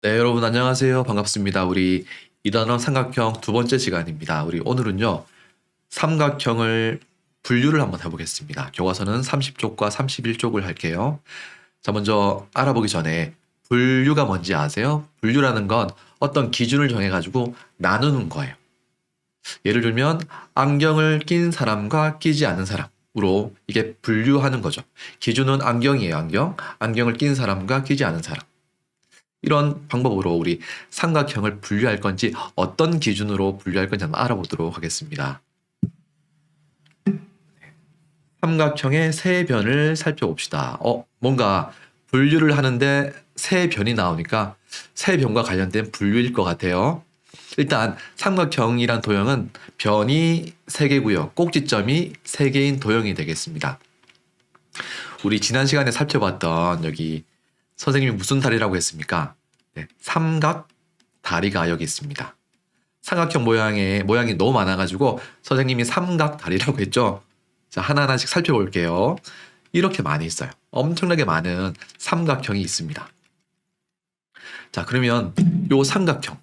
네, 여러분 안녕하세요. 반갑습니다. 우리 이단원 삼각형 두 번째 시간입니다. 우리 오늘은요, 삼각형을 분류를 한번 해보겠습니다. 교과서는 30쪽과 31쪽을 할게요. 자, 먼저 알아보기 전에 분류가 뭔지 아세요? 분류라는 건 어떤 기준을 정해가지고 나누는 거예요. 예를 들면 안경을 낀 사람과 끼지 않은 사람으로 이게 분류하는 거죠. 기준은 안경이에요, 안경. 안경을 낀 사람과 끼지 않은 사람. 이런 방법으로 우리 삼각형을 분류할 건지 어떤 기준으로 분류할 건지 한번 알아보도록 하겠습니다. 삼각형의 세 변을 살펴봅시다. 뭔가 분류를 하는데 세 변이 나오니까 세 변과 관련된 분류일 것 같아요. 일단 삼각형이란 도형은 변이 3개고요. 꼭지점이 3개인 도형이 되겠습니다. 우리 지난 시간에 살펴봤던 여기 선생님이 무슨 다리라고 했습니까? 네, 삼각 다리가 여기 있습니다. 삼각형 모양이 너무 많아가지고 선생님이 삼각 다리라고 했죠. 자, 하나하나씩 살펴볼게요. 이렇게 많이 있어요. 엄청나게 많은 삼각형이 있습니다. 자, 그러면 요 삼각형,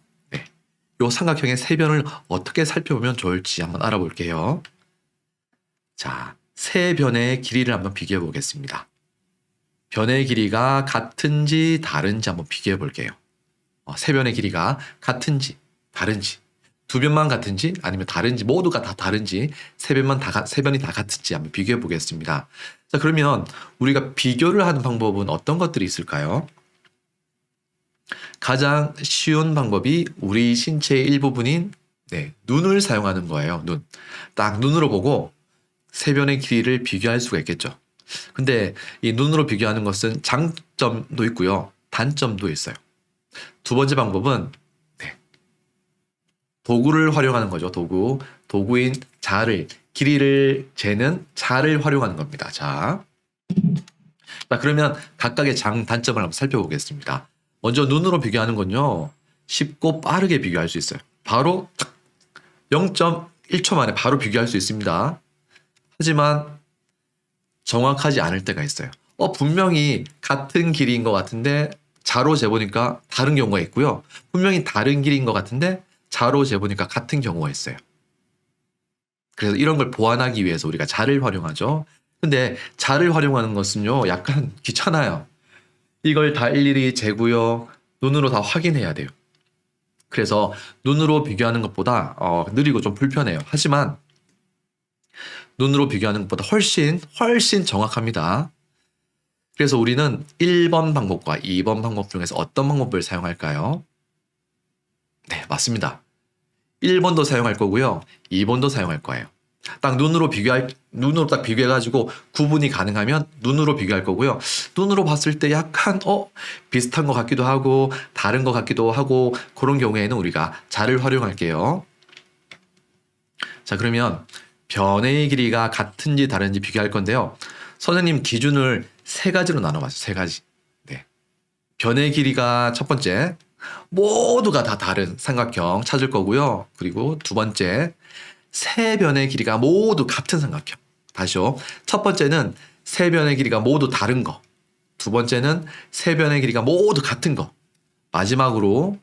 요 삼각형의 세 변을 어떻게 살펴보면 좋을지 한번 알아볼게요. 자, 세 변의 길이를 한번 비교해 보겠습니다. 변의 길이가 같은지 다른지 한번 비교해 볼게요. 세 변의 길이가 같은지 다른지, 두 변만 같은지 아니면 다른지, 모두가 다 다른지, 세 변이 다 같은지 한번 비교해 보겠습니다. 자, 그러면 우리가 비교를 하는 방법은 어떤 것들이 있을까요? 가장 쉬운 방법이 우리 신체의 일부분인 눈을 사용하는 거예요. 눈. 딱 눈으로 보고 세 변의 길이를 비교할 수가 있겠죠. 근데 이 눈으로 비교하는 것은 장점도 있고요. 단점도 있어요. 두 번째 방법은 도구를 활용하는 거죠. 도구인 자를, 길이를 재는 자를 활용하는 겁니다. 자, 그러면 각각의 단점을 한번 살펴보겠습니다. 먼저 눈으로 비교하는 건요, 쉽고 빠르게 비교할 수 있어요. 바로 0.1초 만에 바로 비교할 수 있습니다. 하지만 정확하지 않을 때가 있어요. 분명히 같은 길이인 것 같은데 자로 재보니까 다른 경우가 있고요. 분명히 다른 길이인 것 같은데 자로 재보니까 같은 경우가 있어요. 그래서 이런 걸 보완하기 위해서 우리가 자를 활용하죠. 근데 자를 활용하는 것은요, 약간 귀찮아요. 이걸 다 일일이 재고요, 눈으로 다 확인해야 돼요. 그래서 눈으로 비교하는 것보다 느리고 좀 불편해요. 하지만 눈으로 비교하는 것보다 훨씬 정확합니다. 그래서 우리는 1번 방법과 2번 방법 중에서 어떤 방법을 사용할까요? 네, 맞습니다. 1번도 사용할 거고요. 2번도 사용할 거예요. 눈으로 딱 비교해가지고 구분이 가능하면 눈으로 비교할 거고요. 눈으로 봤을 때 약간, 비슷한 것 같기도 하고, 다른 것 같기도 하고, 그런 경우에는 우리가 자를 활용할게요. 자, 그러면 변의 길이가 같은지 다른지 비교할 건데요. 선생님 기준을 3가지로 나눠봤어요. 3가지. 네. 변의 길이가 첫 번째, 모두가 다 다른 삼각형 찾을 거고요. 그리고 두 번째, 세 변의 길이가 모두 같은 삼각형. 다시요. 첫 번째는 세 변의 길이가 모두 다른 거. 두 번째는 세 변의 길이가 모두 같은 거. 마지막으로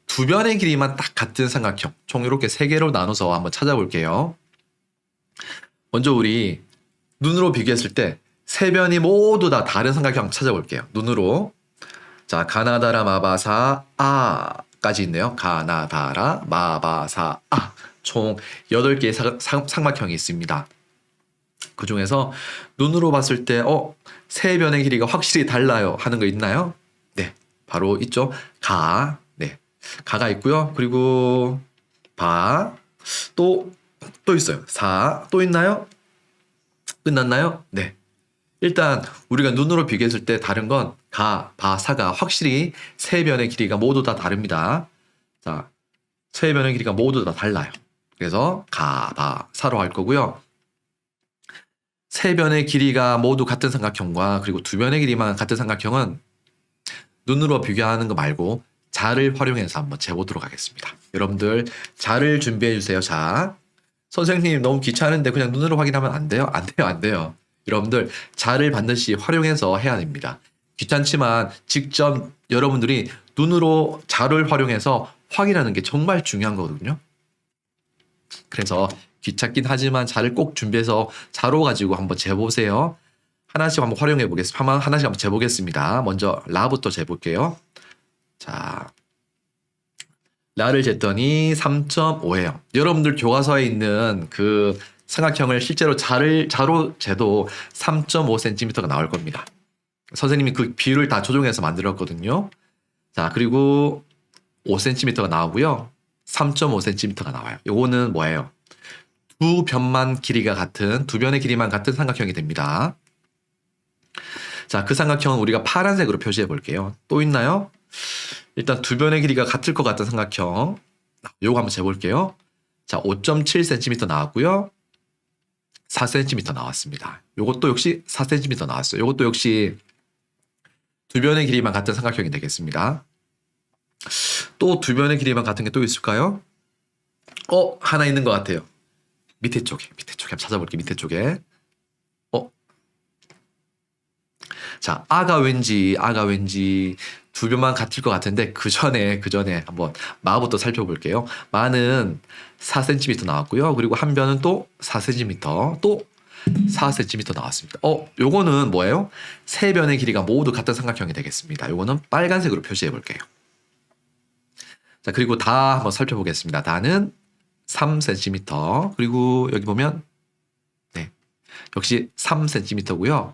두 변의 길이만 딱 같은 삼각형. 총 이렇게 3개로 나눠서 한번 찾아볼게요. 먼저 우리 눈으로 비교했을 때 세 변이 모두 다 다른 삼각형 찾아볼게요. 눈으로. 자, 가나다라 마바사 아까지 있네요. 가나다라 마바사 아. 총 8개의 삼각형이 있습니다. 그 중에서 눈으로 봤을 때 세 변의 길이가 확실히 달라요 하는 거 있나요? 네, 바로 있죠. 가가 있고요. 그리고 또 있어요. 사 또 있나요? 끝났나요? 네. 일단 우리가 눈으로 비교했을 때 다른 건 사가 확실히 세 변의 길이가 모두 다 다릅니다. 자, 세 변의 길이가 모두 다 달라요. 그래서 사로 할 거고요. 세 변의 길이가 모두 같은 삼각형과 그리고 두 변의 길이만 같은 삼각형은 눈으로 비교하는 거 말고 자를 활용해서 한번 재보도록 하겠습니다. 여러분들 자를 준비해 주세요. 자, 선생님 너무 귀찮은데 그냥 눈으로 확인하면 안 돼요? 안 돼요. 여러분들 자를 반드시 활용해서 해야 됩니다. 귀찮지만 직접 여러분들이 눈으로 자료를 활용해서 확인하는 게 정말 중요한 거거든요. 그래서 귀찮긴 하지만 자를 꼭 준비해서 자료 가지고 한번 재보세요. 하나씩 한번 활용해 보겠습니다. 하나씩 한번 재보겠습니다. 먼저 라부터 재볼게요. 자, 라를 쟀더니 3.5예요. 여러분들 교과서에 있는 그 삼각형을 실제로 자로 재도 3.5cm가 나올 겁니다. 선생님이 그 비율을 다 조정해서 만들었거든요. 자, 그리고 5cm가 나오고요. 3.5cm가 나와요. 요거는 뭐예요? 두 변의 길이만 같은 삼각형이 됩니다. 자, 그 삼각형은 우리가 파란색으로 표시해 볼게요. 또 있나요? 일단 두 변의 길이가 같을 것 같은 삼각형. 요거 한번 재볼게요. 자, 5.7cm 나왔고요. 4cm 나왔습니다. 요것도 역시 4cm 나왔어요. 요것도 역시 두 변의 길이만 같은 삼각형이 되겠습니다. 또 두 변의 길이만 같은 게 또 있을까요? 하나 있는 것 같아요. 밑에 쪽에 한번 찾아볼게요. 밑에 쪽에. 자, 아가 왠지 두 변만 같을 것 같은데 그 전에 한번 마부터 살펴볼게요. 마는 4cm 나왔고요. 그리고 한 변은 또 4cm, 또 4cm 나왔습니다. 요거는 뭐예요? 세 변의 길이가 모두 같은 삼각형이 되겠습니다. 요거는 빨간색으로 표시해 볼게요. 자, 그리고 다 한번 살펴보겠습니다. 다는 3cm, 그리고 여기 보면 네, 역시 3cm고요.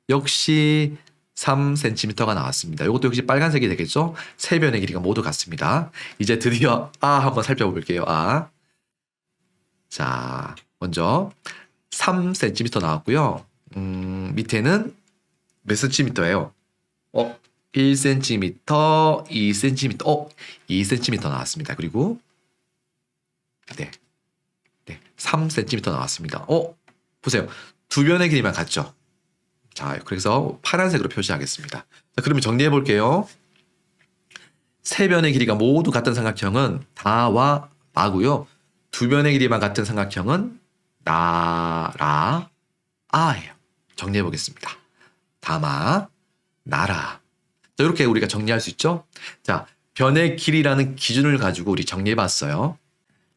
역시 3cm가 나왔습니다. 이것도 역시 빨간색이 되겠죠? 세 변의 길이가 모두 같습니다. 이제 드디어 한번 살펴볼게요. 자, 먼저 3cm 나왔고요. 밑에는 몇 cm예요? 1cm, 2cm, 2cm 나왔습니다. 그리고 네, 3cm 나왔습니다. 보세요. 두 변의 길이만 같죠? 자, 그래서 파란색으로 표시하겠습니다. 자, 그러면 정리해 볼게요. 세 변의 길이가 모두 같은 삼각형은 다와 마고요. 두 변의 길이만 같은 삼각형은 나라, 아예요. 정리해 보겠습니다. 다마, 나라. 자, 이렇게 우리가 정리할 수 있죠? 자, 변의 길이라는 기준을 가지고 우리 정리해 봤어요.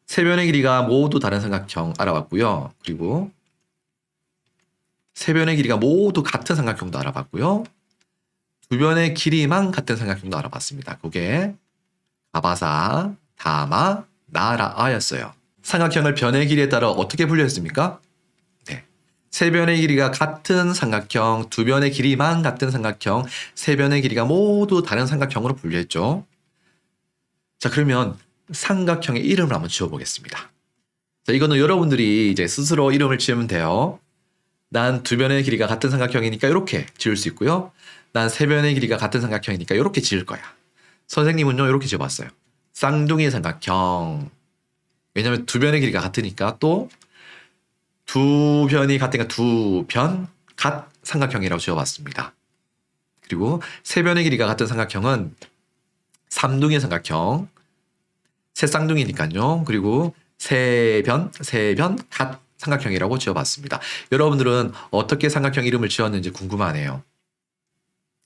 세 변의 길이가 모두 다른 삼각형 알아봤고요. 그리고 세 변의 길이가 모두 같은 삼각형도 알아봤고요. 두 변의 길이만 같은 삼각형도 알아봤습니다. 그게 가바사, 다마, 나라아였어요. 삼각형을 변의 길이에 따라 어떻게 분류했습니까? 네, 세 변의 길이가 같은 삼각형, 두 변의 길이만 같은 삼각형, 세 변의 길이가 모두 다른 삼각형으로 분류했죠. 자, 그러면 삼각형의 이름을 한번 지어보겠습니다. 자, 이거는 여러분들이 이제 스스로 이름을 지으면 돼요. 난 두 변의 길이가 같은 삼각형이니까 이렇게 지을 수 있고요. 난 세 변의 길이가 같은 삼각형이니까 이렇게 지을 거야. 선생님은요, 이렇게 지어봤어요. 쌍둥이 삼각형. 왜냐면 두 변의 길이가 같으니까 또 두 변이 같으니까 두 변, 삼각형이라고 지어봤습니다. 그리고 세 변의 길이가 같은 삼각형은 삼둥이 삼각형. 세 쌍둥이니까요. 그리고 세 변, 삼각형이라고 지어봤습니다. 여러분들은 어떻게 삼각형 이름을 지었는지 궁금하네요.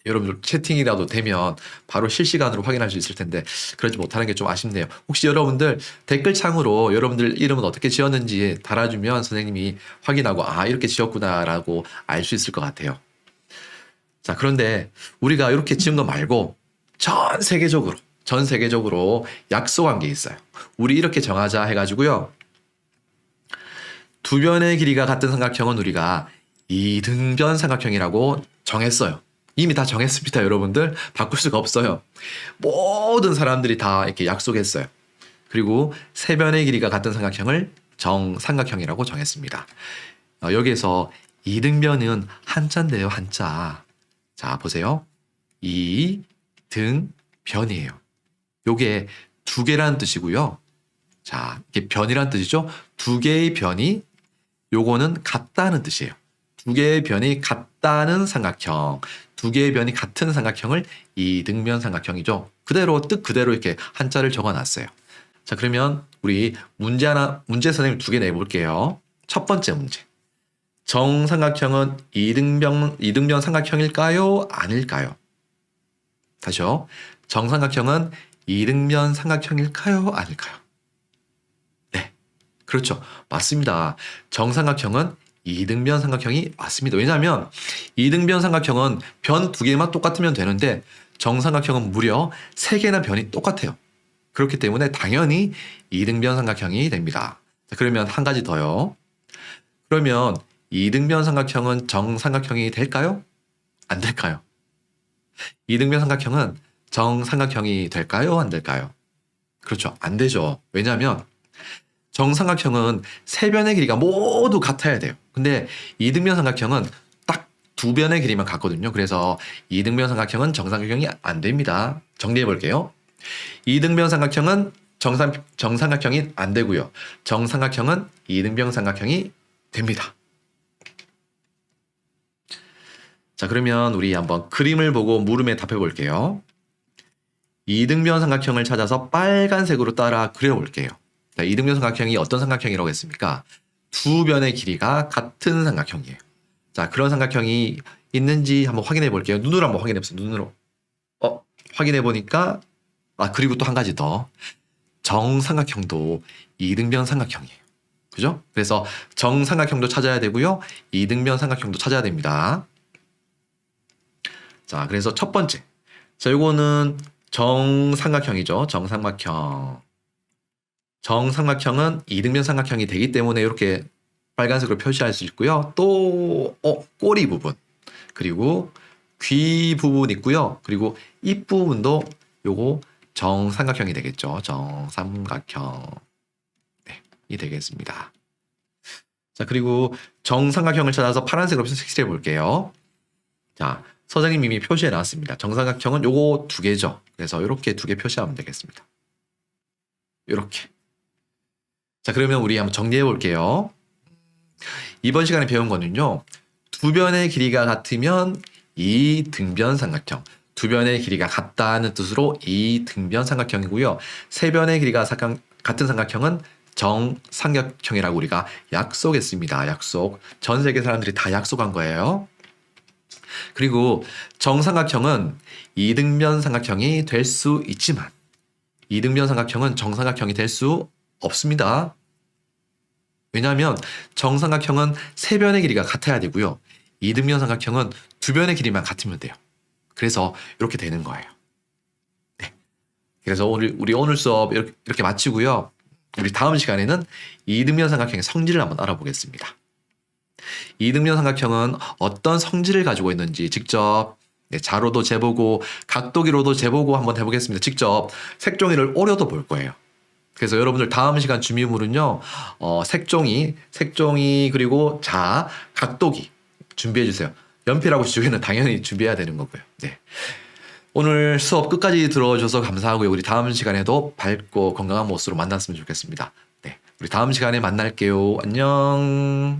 여러분들 채팅이라도 되면 바로 실시간으로 확인할 수 있을 텐데 그러지 못하는 게 좀 아쉽네요. 혹시 여러분들 댓글창으로 여러분들 이름은 어떻게 지었는지 달아주면 선생님이 확인하고 이렇게 지었구나라고 알 수 있을 것 같아요. 자, 그런데 우리가 이렇게 지은 거 말고 전 세계적으로 약속한 게 있어요. 우리 이렇게 정하자 해가지고요. 두 변의 길이가 같은 삼각형은 우리가 이등변 삼각형이라고 정했어요. 이미 다 정했습니다, 여러분들. 바꿀 수가 없어요. 모든 사람들이 다 이렇게 약속했어요. 그리고 세 변의 길이가 같은 삼각형을 정삼각형이라고 정했습니다. 여기에서 이등변은 한자인데요, 한자. 자, 보세요. 이등변이에요. 요게 두 개라는 뜻이고요. 자, 이게 변이란 뜻이죠. 두 개의 변이 요거는 같다는 뜻이에요. 두 개의 변이 같다는 삼각형, 두 개의 변이 같은 삼각형을 이등변 삼각형이죠. 뜻 그대로 이렇게 한자를 적어놨어요. 자, 그러면 우리 문제 선생님 두 개 내볼게요. 첫 번째 문제. 정삼각형은 이등변 삼각형일까요? 아닐까요? 다시요. 정삼각형은 이등변 삼각형일까요? 아닐까요? 네. 그렇죠. 맞습니다. 정삼각형은 이등변 삼각형이 맞습니다. 왜냐하면 이등변 삼각형은 변 두 개만 똑같으면 되는데 정삼각형은 무려 세 개나 변이 똑같아요. 그렇기 때문에 당연히 이등변 삼각형이 됩니다. 자, 그러면 한 가지 더요. 그러면 이등변 삼각형은 정삼각형이 될까요? 안 될까요? 이등변 삼각형은 정삼각형이 될까요? 안 될까요? 그렇죠. 안 되죠. 왜냐하면 정삼각형은 세 변의 길이가 모두 같아야 돼요. 근데 이등변 삼각형은 딱 두 변의 길이만 같거든요. 그래서 이등변 삼각형은 정삼각형이 안 됩니다. 정리해 볼게요. 이등변 삼각형은 정삼각형이 안 되고요. 정삼각형은 이등변 삼각형이 됩니다. 자, 그러면 우리 한번 그림을 보고 물음에 답해 볼게요. 이등변 삼각형을 찾아서 빨간색으로 따라 그려볼게요. 자, 이등변 삼각형이 어떤 삼각형이라고 했습니까? 두 변의 길이가 같은 삼각형이에요. 자, 그런 삼각형이 있는지 한번 확인해 볼게요. 눈으로 한번 확인해 보세요. 눈으로. 확인해 보니까 그리고 또 한 가지 더. 정삼각형도 이등변 삼각형이에요. 그죠? 그래서 정삼각형도 찾아야 되고요. 이등변 삼각형도 찾아야 됩니다. 자, 그래서 첫 번째. 자, 요거는 정삼각형이죠. 정삼각형. 정삼각형은 이등변 삼각형이 되기 때문에 이렇게 빨간색으로 표시할 수 있고요. 또 꼬리 부분, 그리고 귀 부분 있고요. 그리고 입 부분도 요거 정삼각형이 되겠죠. 정삼각형. 네, 이 되겠습니다. 자, 그리고 정삼각형을 찾아서 파란색으로 색칠해 볼게요. 자, 선생님 이미 표시해 놨습니다. 정삼각형은 요거 두 개죠. 그래서 이렇게 두 개 표시하면 되겠습니다. 이렇게. 자, 그러면 우리 한번 정리해 볼게요. 이번 시간에 배운 거는요. 두 변의 길이가 같으면 이등변 삼각형. 두 변의 길이가 같다는 뜻으로 이등변 삼각형이고요. 세 변의 길이가 같은 삼각형은 정삼각형이라고 우리가 약속했습니다. 약속. 전 세계 사람들이 다 약속한 거예요. 그리고 정삼각형은 이등변 삼각형이 될 수 있지만 이등변 삼각형은 정삼각형이 될 수 없습니다. 왜냐하면 정삼각형은 세 변의 길이가 같아야 되고요. 이등변 삼각형은 두 변의 길이만 같으면 돼요. 그래서 이렇게 되는 거예요. 네. 그래서 우리 오늘 수업 이렇게 마치고요. 우리 다음 시간에는 이등변 삼각형의 성질을 한번 알아보겠습니다. 이등변 삼각형은 어떤 성질을 가지고 있는지 직접 자로도 재보고 각도기로도 재보고 한번 해보겠습니다. 직접 색종이를 오려도 볼 거예요. 그래서 여러분들 다음 시간 준비물은요. 색종이 그리고 각도기 준비해 주세요. 연필하고 지우개는 당연히 준비해야 되는 거고요. 네. 오늘 수업 끝까지 들어주셔서 감사하고요. 우리 다음 시간에도 밝고 건강한 모습으로 만났으면 좋겠습니다. 네. 우리 다음 시간에 만날게요. 안녕.